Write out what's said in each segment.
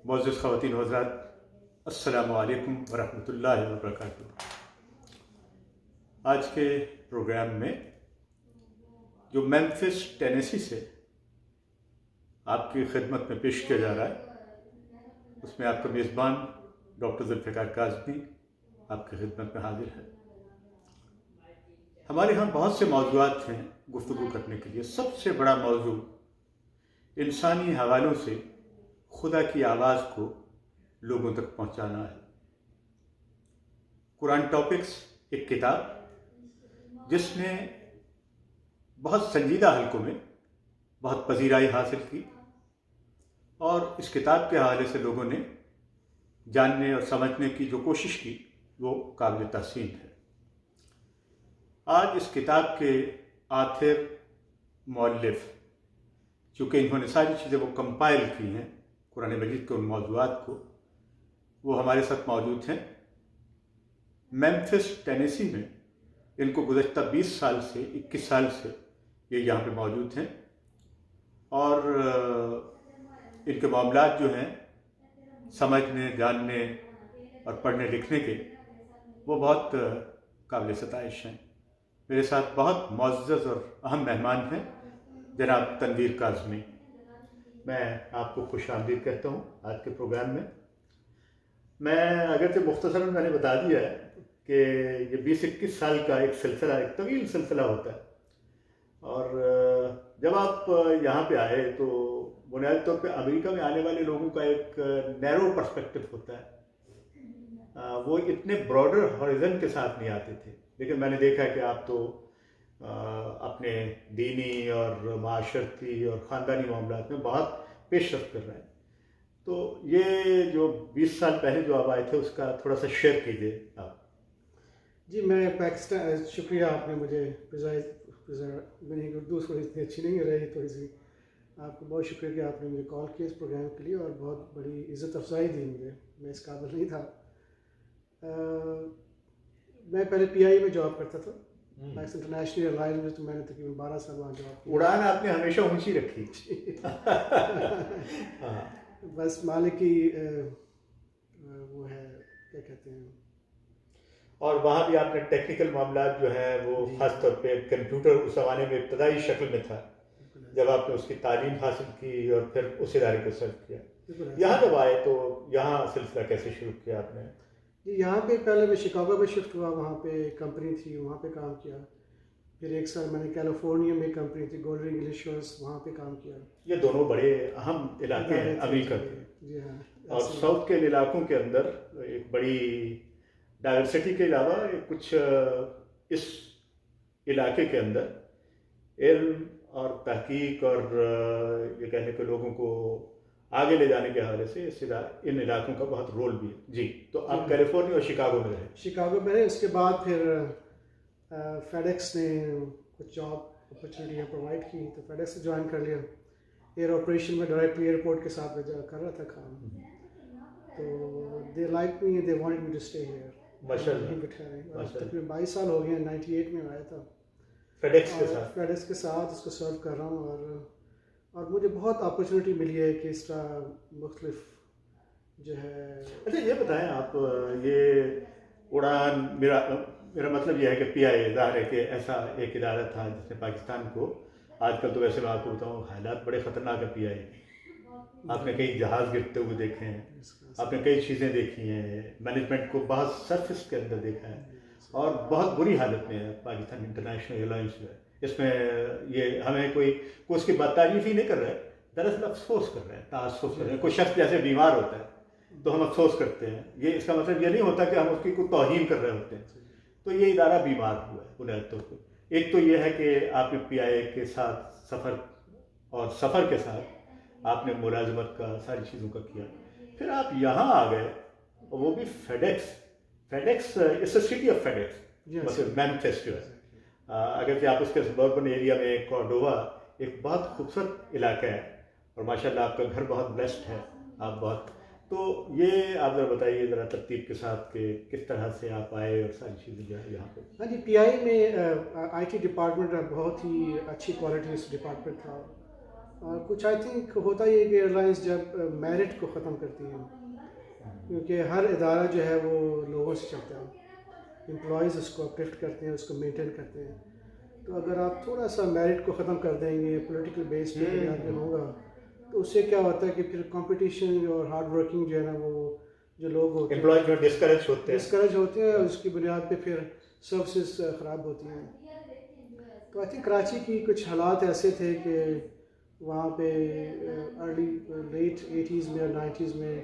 معزز خواتین و حضرات، السلام علیکم ورحمۃ اللہ وبرکاتہ۔ آج کے پروگرام میں جو میمفس ٹینیسی سے آپ کی خدمت میں پیش کیا جا رہا ہے، اس میں آپ کا میزبان ڈاکٹر ذوالفقار کاظمی آپ کی خدمت میں حاضر ہے۔ ہمارے ہاں بہت سے موضوعات ہیں گفتگو کرنے کے لیے۔ سب سے بڑا موضوع انسانی حوالوں سے خدا کی آواز کو لوگوں تک پہنچانا ہے۔ قرآن ٹاپکس ایک کتاب جس نے بہت سنجیدہ حلقوں میں بہت پذیرائی حاصل کی، اور اس کتاب کے حوالے سے لوگوں نے جاننے اور سمجھنے کی جو کوشش کی وہ قابل تحسین ہے۔ آج اس کتاب کے آتھر مؤلف، چونکہ انہوں نے ساری چیزیں وہ کمپائل کی ہیں قرآن مجید کے ان موضوعات کو، وہ ہمارے ساتھ موجود ہیں۔ میمفس ٹینیسی میں ان کو گزشتہ 21 سال سے یہ یہاں پہ موجود ہیں، اور ان کے معاملات جو ہیں سمجھنے، جاننے اور پڑھنے لکھنے کے، وہ بہت قابل ستائش ہیں۔ میرے ساتھ بہت معزز اور اہم مہمان ہیں جناب تنویر کاظمی۔ میں آپ کو خوش آمدید کہتا ہوں آج کے پروگرام میں۔ میں اگرچہ مختصراً میں نے بتا دیا ہے کہ یہ 20-21 سال کا ایک سلسلہ، ایک طویل سلسلہ ہوتا ہے، اور جب آپ یہاں پہ آئے تو بنیادی طور پہ امریکہ میں آنے والے لوگوں کا ایک نیرو پرسپیکٹو ہوتا ہے، وہ اتنے براڈر ہاریزن کے ساتھ نہیں آتے تھے، لیکن میں نے دیکھا کہ آپ تو اپنے دینی اور معاشرتی اور خاندانی معاملات میں بہت پیش رفت کر رہے ہیں۔ تو یہ جو 20 سال پہلے جو آپ آئے تھے اس کا تھوڑا سا شیئر کیجیے آپ۔ جی، میں پاکستان، شکریہ آپ نے مجھے میری اردو تھوڑی اتنی اچھی نہیں رہی، تھوڑی سی آپ کو بہت شکریہ کہ آپ نے مجھے کال کیا اس پروگرام کے لیے، اور بہت بڑی عزت افزائی دی مجھے، میں اس قابل نہیں تھا۔ میں پہلے پی آئی میں جاب کرتا تھا، انٹرنیشنل ایئر لائنز میں، تو میں نے تقریباً 12 سال وہاں جاب کی۔ اڑان آپ نے ہمیشہ اونچی رکھی۔ بس مالک کی وہ ہے، کیا کہتے ہیں، اور وہاں بھی آپ نے ٹیکنیکل معاملات جو ہیں وہ خاص طور پہ کمپیوٹر اس زمانے میں ابتدائی شکل میں تھا، جب آپ نے اس کی تعلیم حاصل کی اور پھر اس ادارے کو سرو کیا۔ یہاں جب آئے تو یہاں سلسلہ کیسے شروع کیا آپ نے؟ جی، یہاں پہ پہلے میں شکاگو میں شفٹ ہوا، وہاں پہ کمپنی تھی، وہاں پہ کام کیا۔ پھر ایک سال میں نے کیلیفورنیا میں کمپنی تھی گولڈ رنگ انشورنس، وہاں پہ کام کیا۔ یہ دونوں بڑے اہم علاقے ہیں امریکہ کے، جی ہاں، اور ساؤتھ کے علاقوں کے اندر ایک بڑی ڈائیورسٹی کے علاوہ کچھ اس علاقے کے اندر علم اور تحقیق اور یہ کہنے کے لوگوں کو آگے لے جانے کے حوالے سے ان علاقوں کا بہت رول بھی ہے۔ جی، تو آپ کیلیفورنیا اور شکاگو میں رہے؟ شکاگو میں رہے، اس کے بعد پھر فیڈ ایکس نے کچھ جاب اپرچونیٹیاں پرووائڈ کی، تو فیڈ ایکس سے جوائن کر لیا۔ ایئر آپریشن میں ڈائریکٹلی ایئرپورٹ کے ساتھ میں کر رہا تھا کام، تو they like me, they wanted me to stay here. ماشاء اللہ، تقریباً 22 سال ہو گئے ہیں، 98 میں آیا تھا فیڈ ایکس کے ساتھ۔ فیڈ ایکس کے ساتھ اس کو سرو کر رہا ہوں، اور مجھے بہت اپرچونیٹی ملی ہے کہ اس طرح مختلف جو ہے۔ اچھا یہ بتائیں آپ، یہ اڑان، میرا مطلب یہ ہے کہ پی آئی ظاہر ہے کہ ایسا ایک ادارہ تھا جس نے پاکستان کو، آج کل تو ویسے میں آپ کو بتاؤں حالات بڑے خطرناک ہے پی آئی، آپ نے کئی جہاز گرتے ہوئے دیکھے ہیں، آپ نے کئی چیزیں دیکھی ہیں، مینجمنٹ کو بہت سرفس کے اندر دیکھا ہے، اور بہت بری حالت میں ہے پاکستان انٹرنیشنل ایئر لائنس جو ہے۔ اس میں یہ ہمیں کوئی اس کی بات تعریف ہی نہیں کر رہے، دراصل افسوس کر رہے ہیں، تاسف کر رہے ہیں۔ کوئی شخص جیسے بیمار ہوتا ہے تو ہم افسوس کرتے ہیں، یہ اس کا مطلب یہ نہیں ہوتا کہ ہم اس کی کوئی توہین کر رہے ہوتے ہیں۔ تو یہ ادارہ بیمار ہوا ہے بنیادی طور پہ۔ ایک تو یہ ہے کہ آپ نے پی آئی اے کے ساتھ سفر، اور سفر کے ساتھ آپ نے ملازمت کا ساری چیزوں کا کیا، پھر آپ یہاں آ گئے، اور وہ بھی فیڈ ایکس اس سٹی آف فیڈ ایکس، مطلب میمفس جو ہے، اگرچہ آپ اس کے سبربن ایریا میں، کورڈووا ایک بہت خوبصورت علاقہ ہے، اور ماشاءاللہ آپ کا گھر بہت بیسٹ ہے، آپ بہت، تو یہ آپ ذرا بتائیے ذرا ترتیب کے ساتھ کہ کس طرح سے آپ آئے اور ساری چیزیں جو ہے یہاں پہ۔ ہاں جی، پی آئی میں آئی ٹی ڈپارٹمنٹ بہت ہی اچھی کوالٹی اس ڈپارٹمنٹ تھا، اور کچھ آئی تھنک ہوتا ہی ہے کہ ایئر لائنس جب میرٹ کو ختم کرتی ہیں، کیونکہ ہر ادارہ جو ہے وہ لوگوں سے چلتا ہے، امپلائیز اس کو اپلفٹ کرتے ہیں، اس کو مینٹین کرتے ہیں. تو اگر آپ تھوڑا سا میرٹ کو ختم کر دیں گے، پولیٹیکل بیس پہ بنیاد پہ ہوگا، تو اس سے کیا ہوتا ہے کہ پھر کمپٹیشن اور ہارڈ ورکنگ جو ہے نا وہ جو لوگ ہوتے ہیں امپلائی جو ڈسکریج ہوتے ہیں، اس کی بنیاد پہ پھر سروسز خراب ہوتی ہیں. تو آئی تھنک کراچی کی کچھ حالات ایسے تھے کہ وہاں پہ ارلی لیٹ 80s میں اور 90s میں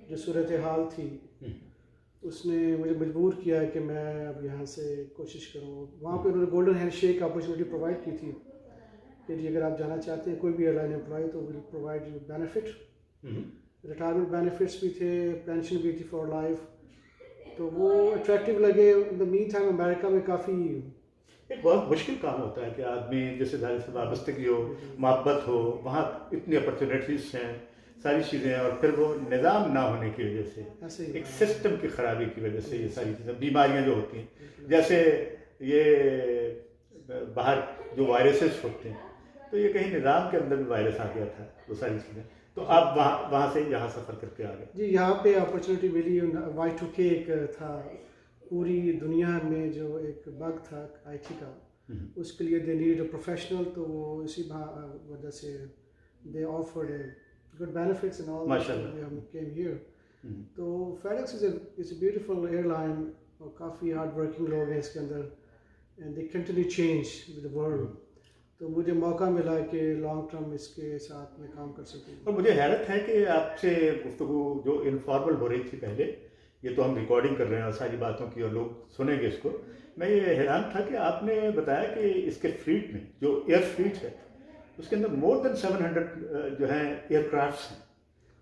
جو صورتحال تھی اس نے مجھے مجبور کیا کہ میں اب یہاں سے کوشش کروں. وہاں پہ انہوں نے golden hand shake opportunity provide کی تھی کہ جی اگر آپ جانا چاہتے ہیں کوئی بھی ایئر لائن امپلائی تو will provide you benefit, retirement benefits بھی تھے، پینشن بھی تھی فار لائف. تو وہ اٹریکٹیو لگے. ان دا مین ٹائم امریکہ میں کافی ایک بہت مشکل کام ہوتا ہے کہ آدمی جیسے ادارے سے وابستگی ہو، محبت ہو، وہاں اتنی اپرچونیٹیز ہیں، ساری چیزیں ہیں، اور پھر وہ نظام نہ ہونے کی وجہ سے، ایک سسٹم کی خرابی کی وجہ سے یہ ساری چیزیں، بیماریاں جو ہوتی ہیں، جیسے یہ باہر جو وائرسز ہوتے ہیں، تو یہ کہیں نظام کے اندر بھی وائرس آ گیا تھا، وہ ساری چیزیں. تو آپ وہاں سے یہاں سفر کر کے آ گئے. جی یہاں پہ اپرچونیٹی ملی. Y2K ایک تھا پوری دنیا میں جو ایک بگ تھا آئی ٹی کا، اس کے لیے دے نیڈ اے پروفیشنل. تو وہ اسی وجہ سے they afforded a good benefits and all. ہم کیم ہیئر. تو FedEx is a beautiful airline اور کافی ہارڈ ورکنگ لوگ ہیں اس کے اندر، and they continue change with the world. تو مجھے موقع ملا کہ لانگ ٹرم اس کے ساتھ میں کام کر سکوں. اور مجھے حیرت ہے کہ آپ سے گفتگو جو انفارمل ہو رہی تھی پہلے، یہ تو ہم ریکارڈنگ کر رہے ہیں اور ساری باتوں کی اور لوگ سنیں گے اس کو، میں یہ حیران تھا کہ آپ نے بتایا کہ اس کے فلیٹ میں جو ایئر فلیٹ ہے اس کے اندر مور دین 700 جو ہیں ایئر کرافٹس ہیں،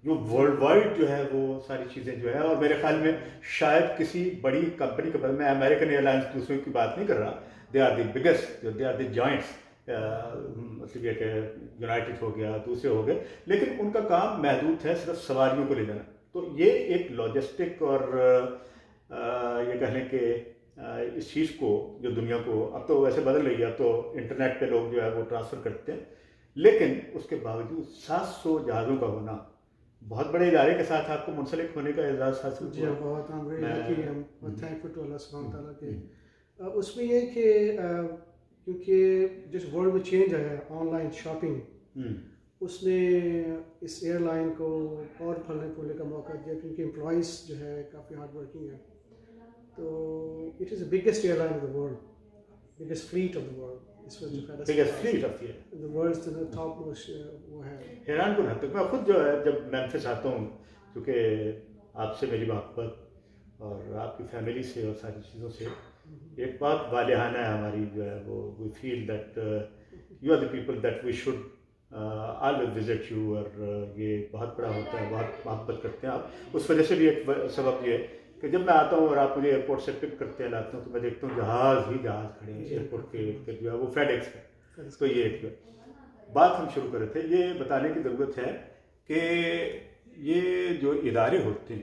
جو ورلڈ وائڈ جو ہے وہ ساری چیزیں جو ہے. اور میرے خیال میں شاید کسی بڑی کمپنی کے بعد، میں امریکن ایئر لائنس دوسروں کی بات نہیں کر رہا، they are the biggest, they are the giants, مطلب یہ کہ یونائٹڈ ہو گیا، دوسرے ہو گئے، لیکن ان کا کام محدود ہے صرف سواریوں کو لے جانا. تو یہ ایک لاجسٹک اور یہ کہہ لیں کہ اس چیز کو جو دنیا کو اب تو ویسے بدل رہی ہے، اب تو انٹرنیٹ پہ لوگ جو ہے وہ ٹرانسفر کرتے ہیں، لیکن اس کے باوجود 700 جہازوں کا ہونا، بہت بڑے ادارے کے ساتھ آپ کو منسلک ہونے کا اعزاز حاصل جی بہت تھینکفل ٹو اللہ سبحانہ تعالیٰ کے. اس میں یہ کہ کیونکہ جس ورلڈ میں چینج آیا ہے آن لائن شاپنگ، اس نے اس ایئر لائن کو اور پھلنے پھولنے کا موقع دیا، کیونکہ امپلائیز جو ہے کافی ہارڈ ورکنگ ہے. تو it is the biggest airline of the world, biggest fleet of the world. حیران کن حد تک میں خود جو ہے جب ممفس آتا ہوں، کیونکہ آپ سے میری محبت اور آپ کی فیملی سے اور ساری چیزوں سے ایک بات والہانہ ہے ہماری جو ہے وہ، we feel that you are the people that we should always visit you. اور یہ بہت بڑا ہوتا ہے، بہت محبت کرتے ہیں آپ. اس وجہ سے بھی ایک سبب یہ ہے کہ جب میں آتا ہوں اور آپ مجھے ایئرپورٹ سے پک کرتے ہیں لاتے ہوں، تو میں دیکھتا ہوں جہاز کھڑے ہیں ایئرپورٹ کے جو ہے وہ FedEx ہے. تو یہ ایک بات ہم شروع کر رہے تھے، یہ بتانے کی ضرورت ہے کہ یہ جو ادارے ہوتے ہیں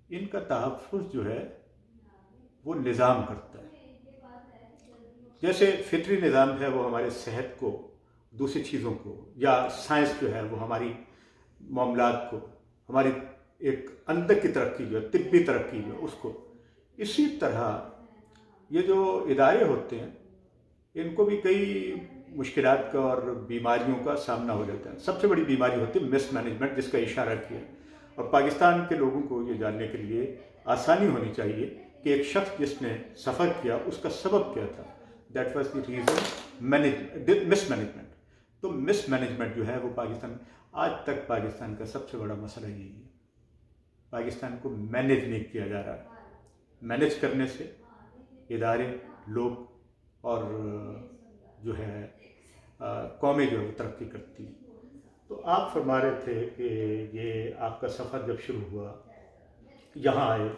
ان کا تحفظ جو ہے وہ نظام کرتا ہے. جیسے فطری نظام ہے وہ ہمارے صحت کو، دوسری چیزوں کو، یا سائنس جو ہے وہ ہماری معاملات کو، ہماری ایک اندر کی ترقی جو ہے، طبی ترقی جو ہے اس کو. اسی طرح یہ جو ادارے ہوتے ہیں ان کو بھی کئی مشکلات کا اور بیماریوں کا سامنا ہو جاتا ہے. سب سے بڑی بیماری ہوتی ہے مس مینجمنٹ، جس کا اشارہ کیا. اور پاکستان کے لوگوں کو یہ جاننے کے لیے آسانی ہونی چاہیے کہ ایک شخص جس نے سفر کیا اس کا سبب کیا تھا. That was the reason miss management. تو مس مینجمنٹ جو ہے وہ پاکستان، آج تک پاکستان کا سب سے بڑا مسئلہ یہی ہے. پاکستان کو مینیج نہیں کیا جا رہا. مینیج کرنے سے ادارے، لوگ اور جو ہے قومیں جو ہے وہ ترقی کرتی ہیں. تو آپ فرما رہے تھے کہ یہ آپ کا سفر جب شروع ہوا، یہاں آئے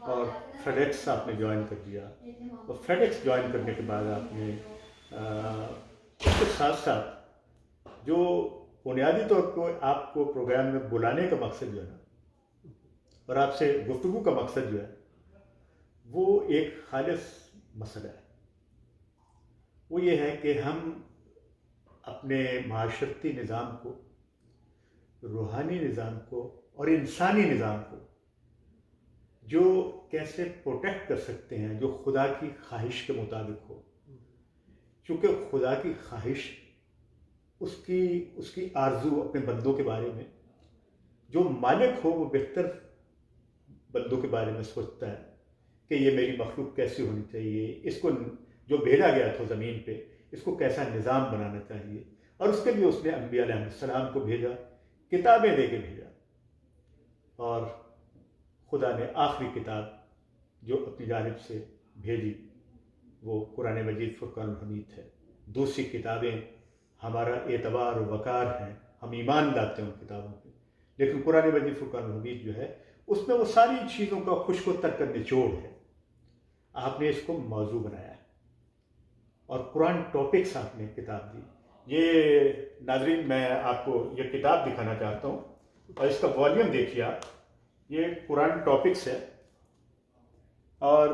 اور FedEx آپ نے جوائن کر دیا. اور FedEx جوائن کرنے کے بعد آپ نے اس کے ساتھ ساتھ جو بنیادی طور پر آپ کو پروگرام میں بلانے کا مقصد جو ہے اور آپ سے گفتگو کا مقصد جو ہے وہ ایک خالص مسئلہ ہے. وہ یہ ہے کہ ہم اپنے معاشرتی نظام کو، روحانی نظام کو اور انسانی نظام کو جو کیسے پروٹیکٹ کر سکتے ہیں جو خدا کی خواہش کے مطابق ہو، چونکہ خدا کی خواہش اس کی آرزو اپنے بندوں کے بارے میں، جو مالک ہو وہ بہتر بندوں کے بارے میں سوچتا ہے کہ یہ میری مخلوق کیسی ہونی چاہیے، اس کو جو بھیجا گیا تھا زمین پہ اس کو کیسا نظام بنانا چاہیے، اور اس کے لیے اس نے انبیاء علیہ السلام کو بھیجا، کتابیں دے کے بھیجا، اور خدا نے آخری کتاب جو اپنی جانب سے بھیجی وہ قرآن مجید فرقان الحمید ہے۔ دوسری کتابیں ہمارا اعتبار و وقار ہیں، ہم ایمان لاتے ہیں ان کتابوں پہ، لیکن قرآن مجید فرقان الحمید جو ہے اس میں وہ ساری چیزوں کا خشک و تر کا نچوڑ ہے۔ آپ نے اس کو موضوع بنایا ہے اور قرآن ٹاپکس آپ نے کتاب دی۔ یہ ناظرین میں آپ کو یہ کتاب دکھانا چاہتا ہوں اور اس کا والیوم دیکھیے آپ، یہ قرآن ٹاپکس ہے اور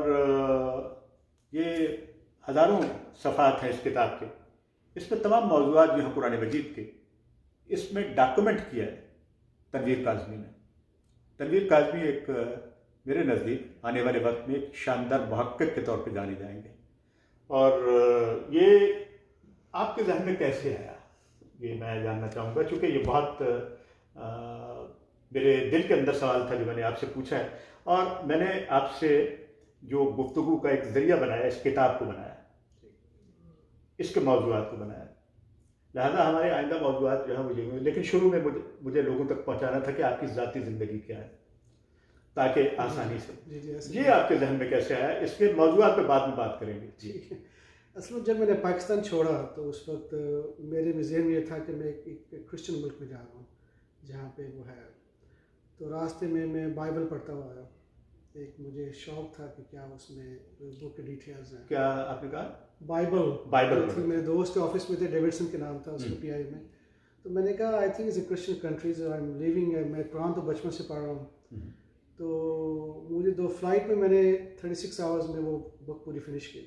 یہ ہزاروں صفحات ہیں اس کتاب کے۔ اس میں تمام موضوعات جو ہیں قرآن مجید کے اس میں ڈاکومنٹ کیا ہے تنویر کاظمی نے۔ تنویر کاظمی ایک میرے نزدیک آنے والے وقت میں ایک شاندار محقق کے طور پہ جانے جائیں گے، اور یہ آپ کے ذہن میں کیسے آیا یہ میں جاننا چاہوں گا، چونکہ یہ بہت میرے دل کے اندر سوال تھا جو میں نے آپ سے پوچھا ہے، اور میں نے آپ سے جو گفتگو کا ایک ذریعہ بنایا، اس کتاب کو بنایا، اس کے موضوعات کو بنایا، لہذا ہمارے آئندہ موضوعات جو ہیں وہ یہ، لیکن شروع میں مجھے لوگوں تک پہنچانا تھا کہ آپ کی ذاتی زندگی کیا ہے تاکہ آسانی سے یہ آپ کے ذہن میں کیسے آیا، اس کے موضوعات پہ بعد میں بات کریں گے۔ جی، اصل میں جب میں نے پاکستان چھوڑا تو اس وقت میرے بھی ذہن میں یہ تھا کہ میں ایک کرسچن ملک میں جا رہا ہوں جہاں پہ وہ ہے، تو راستے میں بائبل پڑھتا ہوا آیا، ایک مجھے شوق تھا کہ کیا اس میں بک کے ڈیٹیلز ہیں۔ کیا آپ نے کہا؟ بائبل تھی، میرے دوست آفس میں تھے، ڈیوڈسن کے نام تھا اس کے پی آئی میں، تو میں نے کہا I think is a Christian countries I am living, میں قرآن تو بچپن سے پڑھ رہا ہوں، تو مجھے 2 فلائٹ میں نے 36 آورز میں وہ بک پوری فنش کی۔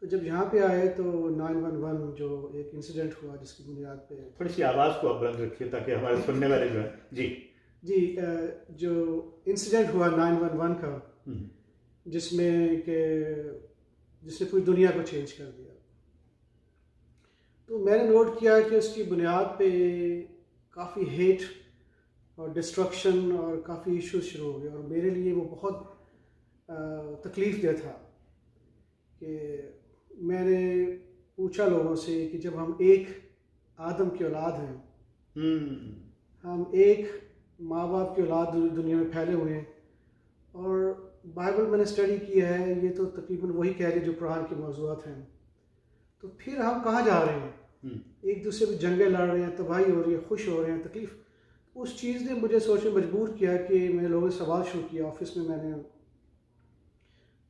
تو جب یہاں پہ آئے تو 911 جو ایک انسیڈنٹ ہوا جس کی بنیاد پہ، تھوڑی سی آواز کو آپ بلند رکھیے تاکہ ہمارے سننے والے جو ہیں جی جو انسیڈنٹ ہوا 911 کا، جس نے پوری دنیا کو چینج کر دیا، تو میں نے نوٹ کیا کہ اس کی بنیاد پہ کافی ہیٹ اور ڈسٹرکشن اور کافی ایشوز شروع ہو گئے، اور میرے لیے وہ بہت تکلیف دہ تھا کہ میں نے پوچھا لوگوں سے کہ جب ہم ایک آدم کی اولاد ہیں، ہم ایک ماں باپ کی اولاد دنیا میں پھیلے ہوئے ہیں، اور بائبل میں نے اسٹڈی کیا ہے، یہ تو تقریباً وہی کہہ رہے جو قرآن کے موضوعات ہیں، تو پھر ہم کہاں جا رہے ہیں؟ ایک دوسرے پہ جنگیں لڑ رہے ہیں، تباہی ہو رہی ہے، خوش ہو رہے ہیں، تکلیف۔ اس چیز نے مجھے سوچنے مجبور کیا کہ میں لوگوں سے سوال شروع کیا،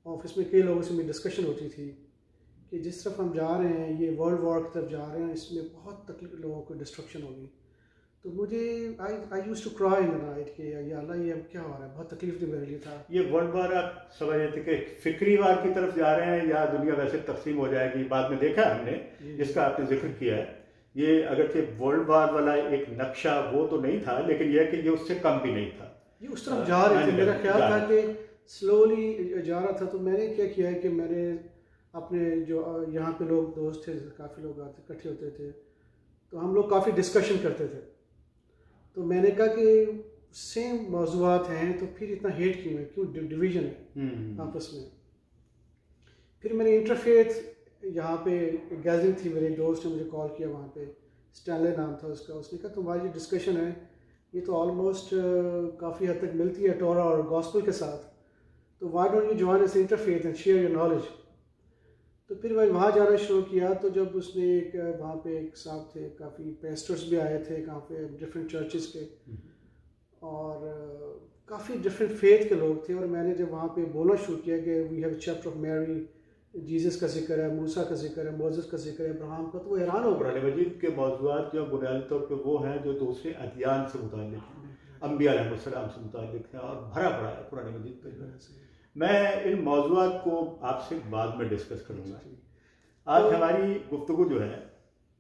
آفس میں کئی لوگوں سے میری ڈسکشن ہوتی تھی کہ جس طرف ہم جا رہے ہیں، یہ ورلڈ وار کی طرف جا رہے ہیں، اس میں بہت تکلیف، لوگوں کو ڈسٹرکشن ہوگی، تو مجھے آئی use to cry in night کہ یا اللہ یہ اب کیا ہو رہا ہے، بہت تکلیف دہ میرے لیے تھا۔ یہ ورلڈ وار آپ سمجھ رہے تھے کہ فکری وار کی طرف جا رہے ہیں یا دنیا ویسے تقسیم ہو جائے گی؟ بعد میں دیکھا ہم نے جس کا آپ نے ذکر کیا ہے، یہ اگرچہ ورلڈ وار والا ایک نقشہ وہ تو نہیں تھا، لیکن یہ کہ یہ اس سے کم بھی نہیں تھا، یہ اس طرف جا رہے تھے، میرا خیال تھا کہ سلولی جا رہا تھا۔ تو میں نے کیا کیا ہے کہ میں نے اپنے جو یہاں پہ لوگ دوست تھے، کافی لوگ آتے اکٹھے ہوتے تھے، تو ہم لوگ کافی ڈسکشن کرتے تھے، تو میں نے کہا کہ سیم موضوعات ہیں تو پھر اتنا ہیٹ کیوں ہے، کیوں ڈویژن ہے آپس میں۔ پھر میں نے انٹرفیتھ یہاں پہ گیدرنگ تھی، میرے ایک دوست نے مجھے کال کیا، وہاں پہ اسٹینلے نام تھا اس کا، اس نے کہا تمہاری جو ڈسکشن ہے یہ تو آلموسٹ کافی حد تک ملتی ہے ٹورا اور گاسپل کے ساتھ، تو وائی ڈونٹ یو جوائن اس interfaith and share your knowledge. تو پھر میں وہاں جانا شروع کیا، تو جب اس نے ایک وہاں پہ ایک صاحب تھے، کافی پیسٹرز بھی آئے تھے وہاں پہ ڈفرینٹ چرچز کے، اور کافی ڈفرینٹ فیتھ کے لوگ تھے، اور میں نے جب وہاں پہ بولنا شروع کیا کہ we have a chapter of Mary, Jesus کا ذکر ہے، موسیٰ کا ذکر ہے، موزس کا ذکر ہے، ابراہیم کا، تو وہ حیران ہو گئے۔ قرآن مجید کے موضوعات جو بنیادی طور پہ وہ ہیں جو دوسرے ادیان سے متعلق ہیں، انبیاء علیہ السلام سے متعلق ہیں، اور بھرا پڑا ہے قرآن مجید پہ۔ میں ان موضوعات کو آپ سے بعد میں ڈسکس کروں گا۔ آج ہماری گفتگو جو ہے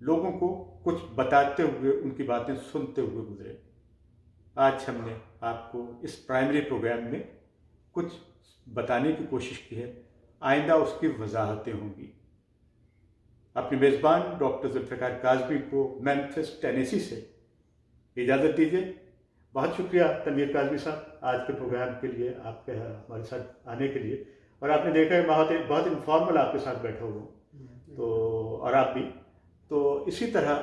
لوگوں کو کچھ بتاتے ہوئے ان کی باتیں سنتے ہوئے گزرے. آج ہم نے آپ کو اس پرائمری پروگرام میں کچھ بتانے کی کوشش کی ہے، آئندہ اس کی وضاحتیں ہوں گی. اپنے میزبان ڈاکٹر ذوالفقار کاظمی کو ممفس ٹینیسی سے اجازت دیجیے. بہت شکریہ تنویر کاظمی صاحب آج کے پروگرام کے لیے، آپ کے ہمارے ساتھ آنے کے لیے. اور آپ نے دیکھا ہے بہت انفارمل آپ کے ساتھ بیٹھا ہوا ہوں، تو اور آپ بھی تو اسی طرح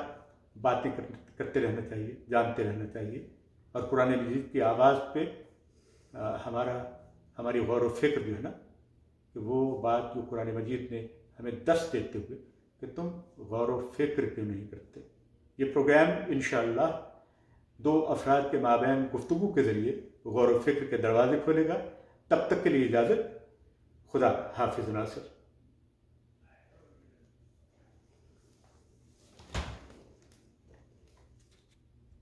باتیں کرتے رہنا چاہیے، جانتے رہنا چاہیے. اور قرآن مجید کی آواز پہ ہماری غور و فکر جو ہے نا، کہ وہ بات جو قرآن مجید نے ہمیں دست دیتے ہوئے کہ تم غور و فکر کیوں نہیں کرتے. یہ پروگرام انشاءاللہ 2 افراد کے مابین گفتگو کے ذریعے غور و فکر کے دروازے کھولے گا. تب تک کے لیے اجازت. خدا حافظ ناصر.